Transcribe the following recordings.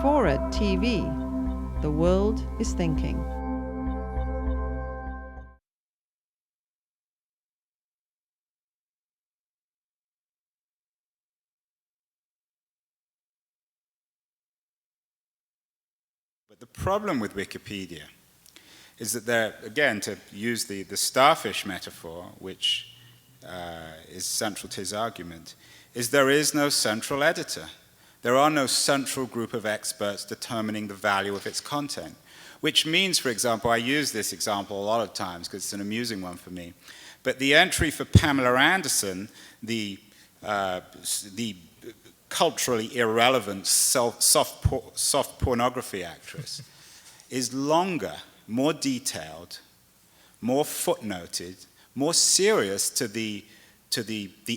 FORA.tv. The world is thinking. But the problem with Wikipedia is that there, again, to use the starfish metaphor, which is central to his argument, is there is no central editor. There are no central group of experts determining the value of its content, which means, for example, I use this example a lot of times because it's an amusing one for me, but the entry for Pamela Anderson, the culturally irrelevant soft pornography actress, is longer, more detailed, more footnoted, more serious to the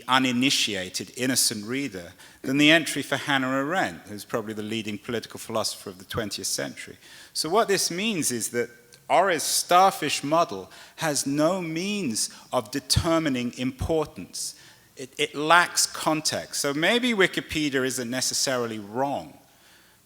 uninitiated, innocent reader than the entry for Hannah Arendt, who's probably the leading political philosopher of the 20th century. So what this means is that Ori's starfish model has no means of determining importance. It lacks context. So maybe Wikipedia isn't necessarily wrong,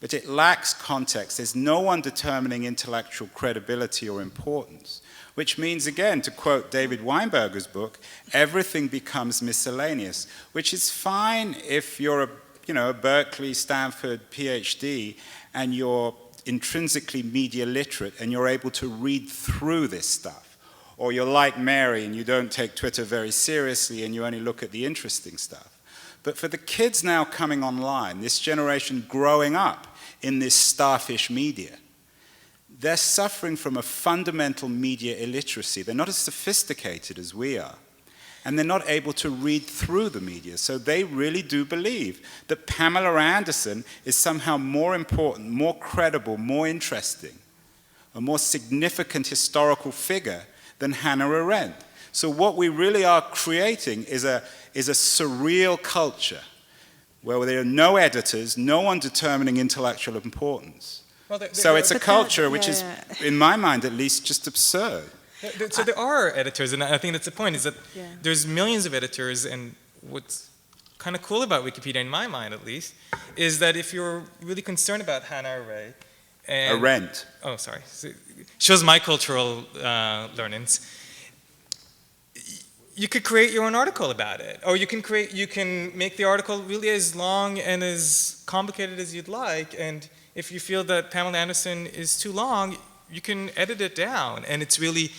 but it lacks context. There's no one determining intellectual credibility or importance, which means, again, to quote David Weinberger's book, everything becomes miscellaneous, which is fine if you're a Berkeley, Stanford PhD and you're intrinsically media literate and you're able to read through this stuff. Or you're like Mary and you don't take Twitter very seriously and you only look at the interesting stuff. But for the kids now coming online, this generation growing up in this starfish media, they're suffering from a fundamental media illiteracy. They're not as sophisticated as we are. And they're not able to read through the media. So they really do believe that Pamela Anderson is somehow more important, more credible, more interesting, a more significant historical figure than Hannah Arendt. So what we really are creating is a surreal culture where there are no editors, no one determining intellectual importance. Well, so it's a culture which is, in my mind at least, just absurd. So there are editors, and I think that's the point, is that there's millions of editors, and what's kind of cool about Wikipedia, in my mind at least, is that if you're really concerned about Hannah Arendt. Oh, sorry. Shows my cultural learnings. You could create your own article about it, or you can make the article really as long and as complicated as you'd like. And if you feel that Pamela Anderson is too long, you can edit it down. And it's really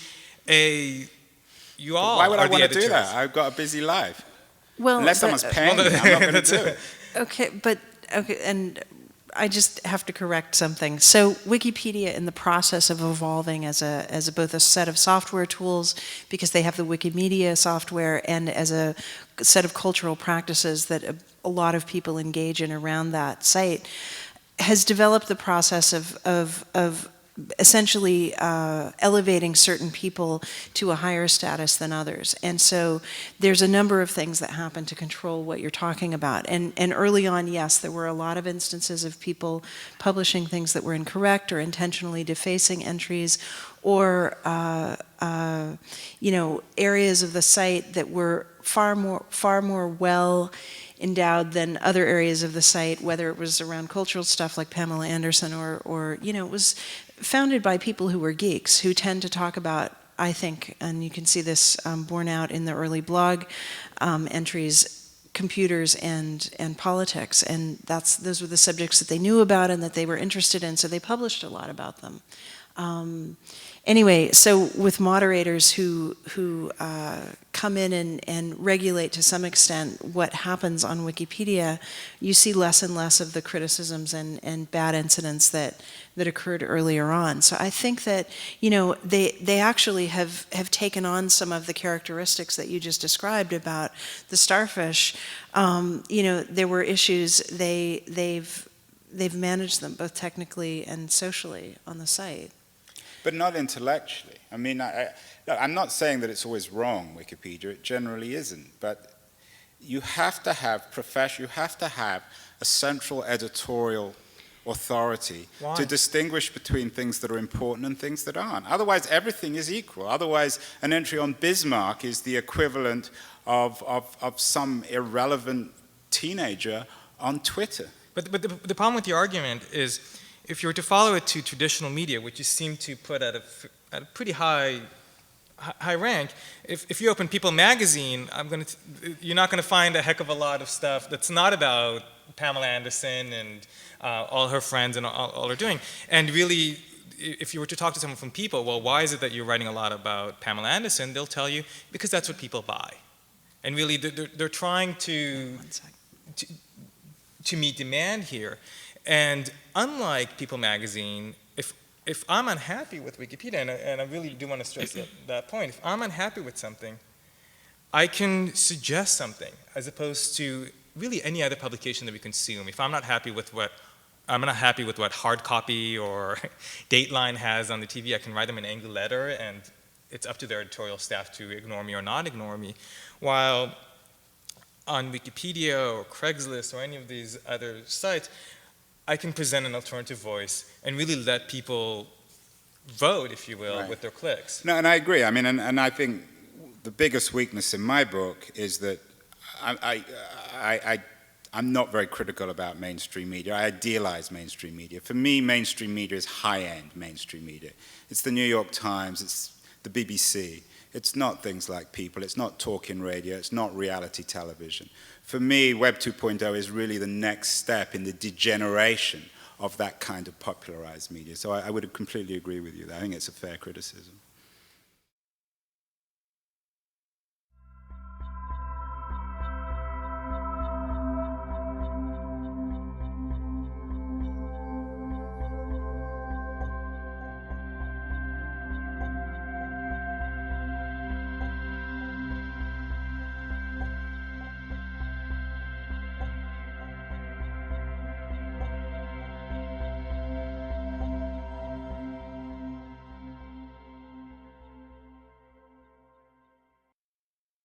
why would I want to do that? I've got a busy life. Well, unless someone's paying me, I'm not going to do it. Okay, and I just have to correct something. So Wikipedia, in the process of evolving as both a set of software tools, because they have the Wikimedia software, and as a set of cultural practices that a lot of people engage in around that site, has developed the process of essentially elevating certain people to a higher status than others. And so there's a number of things that happen to control what you're talking about. And early on, yes, there were a lot of instances of people publishing things that were incorrect or intentionally defacing entries, or areas of the site that were far more well endowed than other areas of the site, whether it was around cultural stuff like Pamela Anderson, or it was founded by people who were geeks, who tend to talk about, I think, and you can see this borne out in the early blog entries, computers and politics, and those were the subjects that they knew about and that they were interested in, so they published a lot about them. Anyway, so with moderators who come in and regulate to some extent what happens on Wikipedia, you see less and less of the criticisms and bad incidents that occurred earlier on. So I think that they actually have taken on some of the characteristics that you just described about the starfish. There were issues. They've managed them both technically and socially on the site. But not intellectually. I mean, I'm not saying that it's always wrong, Wikipedia. It generally isn't. But you have to have a central editorial authority to distinguish between things that are important and things that aren't. Otherwise, everything is equal. Otherwise, an entry on Bismarck is the equivalent of some irrelevant teenager on Twitter. But the problem with your argument is, if you were to follow it to traditional media, which you seem to put at a pretty high rank, if you open People magazine, you're not going to find a heck of a lot of stuff that's not about Pamela Anderson and all her friends and all they're doing. And really, if you were to talk to someone from People, well, why is it that you're writing a lot about Pamela Anderson? They'll tell you, because that's what people buy. And really, they're trying to meet demand here. And unlike People magazine, if I'm unhappy with Wikipedia, and I really do want to stress that point, if I'm unhappy with something, I can suggest something, as opposed to really any other publication that we consume. If I'm not happy with what Hard Copy or Dateline has on the TV, I can write them an angry letter, and it's up to their editorial staff to ignore me or not ignore me. While on Wikipedia or Craigslist or any of these other sites, I can present an alternative voice and really let people vote, if you will, with their clicks. No, and I agree. I mean, and I think the biggest weakness in my book is that I'm not very critical about mainstream media. I idealize mainstream media. For me, mainstream media is high-end mainstream media. It's the New York Times, it's the BBC. It's not things like People, it's not talking radio, it's not reality television. For me, Web 2.0 is really the next step in the degeneration of that kind of popularized media. So I would completely agree with you there. I think it's a fair criticism.